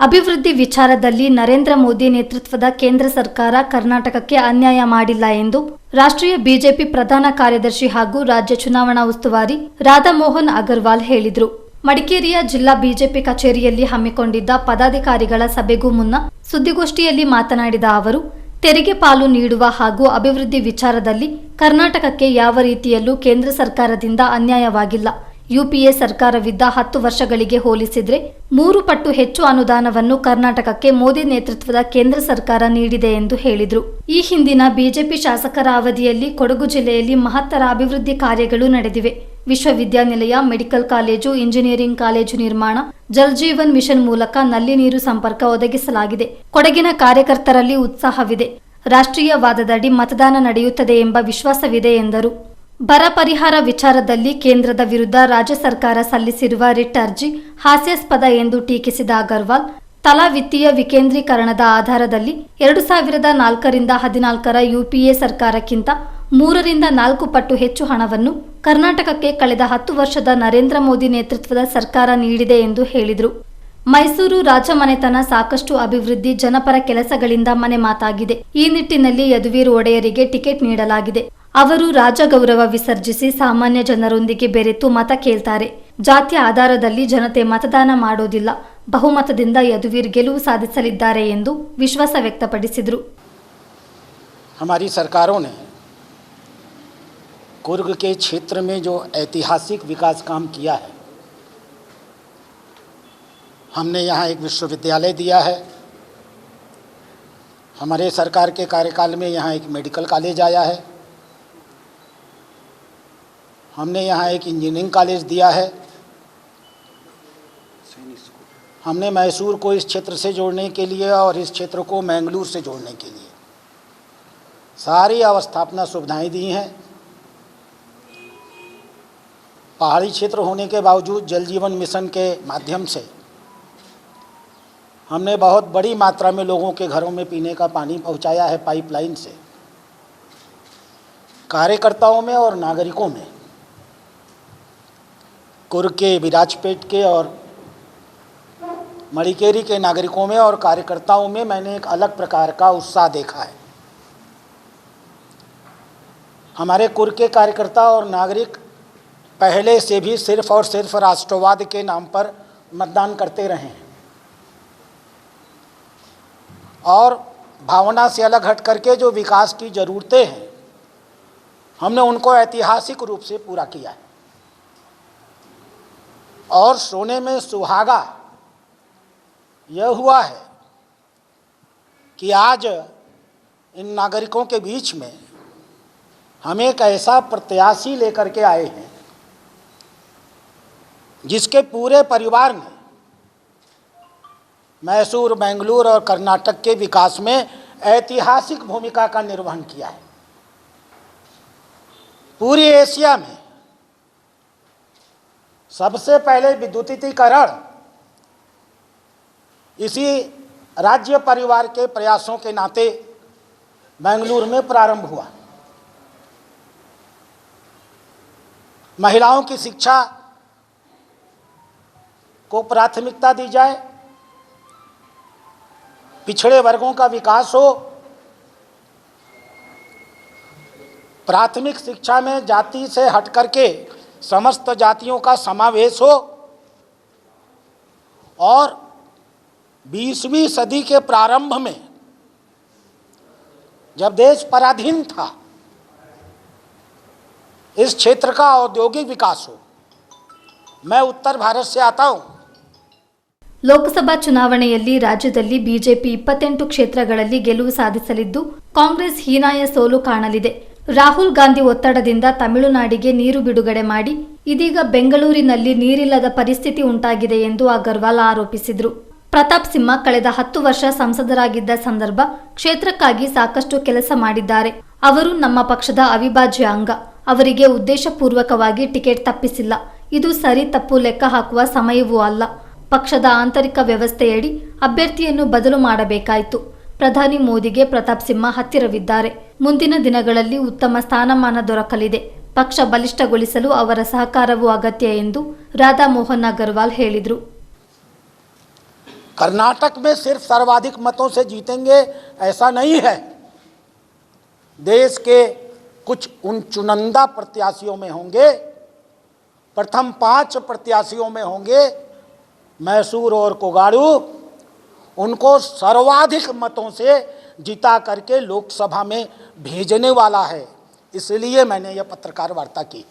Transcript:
ಅಭಿವೃದ್ಧಿ ವಿಚಾರದಲ್ಲಿ ನರೇಂದ್ರ ಮೋದಿ ನೇತೃತ್ವದ ಕೇಂದ್ರ ಸರ್ಕಾರ ಕರ್ನಾಟಕಕ್ಕೆ ಅನ್ಯಾಯ ಮಾಡಿಲ್ಲ ಎಂದು ರಾಷ್ಟ್ರೀಯ ಬಿಜೆಪಿ ಪ್ರಧಾನ ಕಾರ್ಯದರ್ಶಿ ಹಾಗೂ ರಾಜ್ಯ ಚುನಾವಣಾ ಉಸ್ತುವಾರಿ ರಾಧಾಮೋಹನ್ ಅಗರ್ವಾಲ್ ಹೇಳಿದರು. ಮಡಿಕೇರಿಯ ಜಿಲ್ಲಾ ಬಿಜೆಪಿ ಕಚೇರಿಯಲ್ಲಿ ಹಮ್ಮಿಕೊಂಡಿದ್ದ ಪದಾಧಿಕಾರಿಗಳ ಸಭೆಗೂ ಮುನ್ನ ಸುದ್ದಿಗೋಷ್ಠಿಯಲ್ಲಿ ಮಾತನಾಡಿದ ಅವರು, ತೆರಿಗೆ ಪಾಲು ನೀಡುವ ಹಾಗೂ ಅಭಿವೃದ್ಧಿ ವಿಚಾರದಲ್ಲಿ ಕರ್ನಾಟಕಕ್ಕೆ ಯಾವ ರೀತಿಯಲ್ಲೂ ಕೇಂದ್ರ ಸರ್ಕಾರದಿಂದ ಅನ್ಯಾಯವಾಗಿಲ್ಲ. ಯುಪಿಎ ಸರ್ಕಾರವಿದ್ದ 10 ವರ್ಷಗಳಿಗೆ ಹೋಲಿಸಿದರೆ 3 ಪಟ್ಟು ಹೆಚ್ಚು ಅನುದಾನವನ್ನು ಕರ್ನಾಟಕಕ್ಕೆ ಮೋದಿ ನೇತೃತ್ವದ ಕೇಂದ್ರ ಸರ್ಕಾರ ನೀಡಿದೆ ಎಂದು ಹೇಳಿದರು. ಈ ಹಿಂದಿನ ಬಿಜೆಪಿ ಶಾಸಕರ ಅವಧಿಯಲ್ಲಿ ಕೊಡಗು ಜಿಲ್ಲೆಯಲ್ಲಿ ಮಹತ್ತರ ಅಭಿವೃದ್ಧಿ ಕಾರ್ಯಗಳು ನಡೆದಿವೆ. ವಿಶ್ವವಿದ್ಯಾನಿಲಯ, ಮೆಡಿಕಲ್ ಕಾಲೇಜು, ಇಂಜಿನಿಯರಿಂಗ್ ಕಾಲೇಜು ನಿರ್ಮಾಣ, ಜಲ್ ಜೀವನ್ ಮಿಷನ್ ಮೂಲಕ ನಲ್ಲಿ ನೀರು ಸಂಪರ್ಕ ಒದಗಿಸಲಾಗಿದೆ. ಕೊಡಗಿನ ಕಾರ್ಯಕರ್ತರಲ್ಲಿ ಉತ್ಸಾಹವಿದೆ. ರಾಷ್ಟ್ರೀಯವಾದದಡಿ ಮತದಾನ ನಡೆಯುತ್ತದೆ ಎಂಬ ವಿಶ್ವಾಸವಿದೆ ಎಂದರು. ಬರ ಪರಿಹಾರ ವಿಚಾರದಲ್ಲಿ ಕೇಂದ್ರದ ವಿರುದ್ಧ ರಾಜ್ಯ ಸರ್ಕಾರ ಸಲ್ಲಿಸಿರುವ ರಿಟ್ ಅರ್ಜಿ ಹಾಸ್ಯಾಸ್ಪದ ಎಂದು ಟೀಕಿಸಿದ ಅಗರ್ವಾಲ್, ತಲಾ ವಿತ್ತೀಯ ವಿಕೇಂದ್ರೀಕರಣದ ಆಧಾರದಲ್ಲಿ 2004ರಿಂದ 14ರ ಯುಪಿಎ ಸರ್ಕಾರಕ್ಕಿಂತ 3ರಿಂದ 4 ಪಟ್ಟು ಹೆಚ್ಚು ಹಣವನ್ನು ಕರ್ನಾಟಕಕ್ಕೆ ಕಳೆದ 10 ವರ್ಷದ ನರೇಂದ್ರ ಮೋದಿ ನೇತೃತ್ವದ ಸರ್ಕಾರ ನೀಡಿದೆ ಎಂದು ಹೇಳಿದರು. ಮೈಸೂರು ರಾಜಮನೆತನ ಸಾಕಷ್ಟು ಅಭಿವೃದ್ಧಿ, ಜನಪರ ಕೆಲಸಗಳಿಂದ ಮನೆ ಮಾತಾಗಿದೆ. ಈ ನಿಟ್ಟಿನಲ್ಲಿ ಯದುವೀರ್ ಒಡೆಯರಿಗೆ ಟಿಕೆಟ್ ನೀಡಲಾಗಿದೆ. ಅವರು ರಾಜಗೌರವ ವಿಸರ್ಜಿಸಿ ಸಾಮಾನ್ಯ ಜನರೊಂದಿಗೆ ಬೆರೆತು ಮತ ಕೇಳ್ತಾರೆ. ಜಾತಿಯ ಆಧಾರದಲ್ಲಿ ಜನತೆ ಮತದಾನ ಮಾಡೋದಿಲ್ಲ. ಬಹುಮತದಿಂದ ಯದುವೀರ್ ಗೆಲುವು ಸಾಧಿಸಲಿದ್ದಾರೆ ಎಂದು ವಿಶ್ವಾಸ ವ್ಯಕ್ತಪಡಿಸಿದರು. हमारी सरकारों ने कुर्ग के क्षेत्र में जो ऐतिहासिक विकास काम किया है, हमने यहाँ एक विश्वविद्यालय दिया है. हमारे सरकार के कार्यकाल में यहाँ एक मेडिकल कॉलेज आया है. हमने यहाँ एक इंजीनियरिंग कॉलेज दिया है. हमने मैसूर को इस क्षेत्र से जोड़ने के लिए और इस क्षेत्र को मैंगलोर से जोड़ने के लिए सारी अवस्थापना सुविधाएं दी हैं. पहाड़ी क्षेत्र होने के बावजूद जल जीवन मिशन के माध्यम से हमने बहुत बड़ी मात्रा में लोगों के घरों में पीने का पानी पहुंचाया है पाइपलाइन से. कार्यकर्ताओं में और नागरिकों में, कुर्ग के, विराजपेट के और मड़िकेरी के नागरिकों में और कार्यकर्ताओं में मैंने एक अलग प्रकार का उत्साह देखा है. हमारे कुर्ग के कार्यकर्ता और नागरिक पहले से भी सिर्फ और सिर्फ राष्ट्रवाद के नाम पर मतदान करते रहे हैं और भावना से अलग हट करके जो विकास की ज़रूरतें हैं हमने उनको ऐतिहासिक रूप से पूरा किया है. और सोने में सुहागा यह हुआ है कि आज इन नागरिकों के बीच में हम एक ऐसा प्रत्याशी लेकर के आए हैं जिसके पूरे परिवार ने मैसूर, बेंगलुरु और कर्नाटक के विकास में ऐतिहासिक भूमिका का निर्वहन किया है. पूरी एशिया में सबसे पहले विद्युतीकरण इसी राज्य परिवार के प्रयासों के नाते बेंगलुरु में प्रारंभ हुआ. महिलाओं की शिक्षा को प्राथमिकता दी जाए, पिछड़े वर्गों का विकास हो, प्राथमिक शिक्षा में जाति से हट करके समस्त जातियों का समावेश हो और 20वीं सदी के प्रारंभ में जब देश पराधीन था इस क्षेत्र का औद्योगिक विकास हो. मैं उत्तर भारत से आता हूँ. ಲೋಕಸಭಾ ಚುನಾವಣೆಯಲ್ಲಿ ರಾಜ್ಯದಲ್ಲಿ ಬಿಜೆಪಿ 28 ಕ್ಷೇತ್ರಗಳಲ್ಲಿ ಗೆಲುವು ಸಾಧಿಸಲಿದ್ದು, ಕಾಂಗ್ರೆಸ್ ಹೀನಾಯ ಸೋಲು ಕಾಣಲಿದೆ. ರಾಹುಲ್ ಗಾಂಧಿ ಒತ್ತಡದಿಂದ ತಮಿಳುನಾಡಿಗೆ ನೀರು ಬಿಡುಗಡೆ ಮಾಡಿ ಇದೀಗ ಬೆಂಗಳೂರಿನಲ್ಲಿ ನೀರಿಲ್ಲದ ಪರಿಸ್ಥಿತಿ ಉಂಟಾಗಿದೆ ಎಂದು ಅಗರ್ವಾಲ್ ಆರೋಪಿಸಿದರು. ಪ್ರತಾಪ್ ಸಿಂಹ ಕಳೆದ 10 ವರ್ಷ ಸಂಸದರಾಗಿದ್ದ ಸಂದರ್ಭ ಕ್ಷೇತ್ರಕ್ಕಾಗಿ ಸಾಕಷ್ಟು ಕೆಲಸ ಮಾಡಿದ್ದಾರೆ. ಅವರು ನಮ್ಮ ಪಕ್ಷದ ಅವಿಭಾಜ್ಯ ಅಂಗ. ಅವರಿಗೆ ಉದ್ದೇಶಪೂರ್ವಕವಾಗಿ ಟಿಕೆಟ್ ತಪ್ಪಿಸಿಲ್ಲ. ಇದು ಸರಿ ತಪ್ಪು ಲೆಕ್ಕ ಹಾಕುವ ಸಮಯವೂ ಅಲ್ಲ. ಪಕ್ಷದ ಆಂತರಿಕ ವ್ಯವಸ್ಥೆಯಡಿ ಅಭ್ಯರ್ಥಿಯನ್ನು ಬದಲು ಮಾಡಬೇಕಾಯಿತು. ಪ್ರಧಾನಿ ಮೋದಿಗೆ ಪ್ರತಾಪ್ ಸಿಂಹ ಹತ್ತಿರವಿದ್ದಾರೆ. ಮುಂದಿನ ದಿನಗಳಲ್ಲಿ ಉತ್ತಮ ಸ್ಥಾನಮಾನ ದೊರಕಲಿದೆ. ಪಕ್ಷ ಬಲಿಷ್ಠಗೊಳಿಸಲು ಅವರ ಸಹಕಾರವೂ ಅಗತ್ಯ ಎಂದು ರಾಧಾಮೋಹನ್ ಅಗರ್ವಾಲ್ ಹೇಳಿದರು. कर्नाटक में सिर्फ सर्वाधिक मतों से जीतेंगे ऐसा नहीं है। देश के कुछ उन चुनिंदा प्रत्याशियों में होंगे, प्रथम 5 प्रत्याशियों में होंगे मैसूर और कोगाड़ू, उनको सर्वाधिक मतों से जिता करके लोकसभा में भेजने वाला है। इसलिए मैंने यह पत्रकार वार्ता की।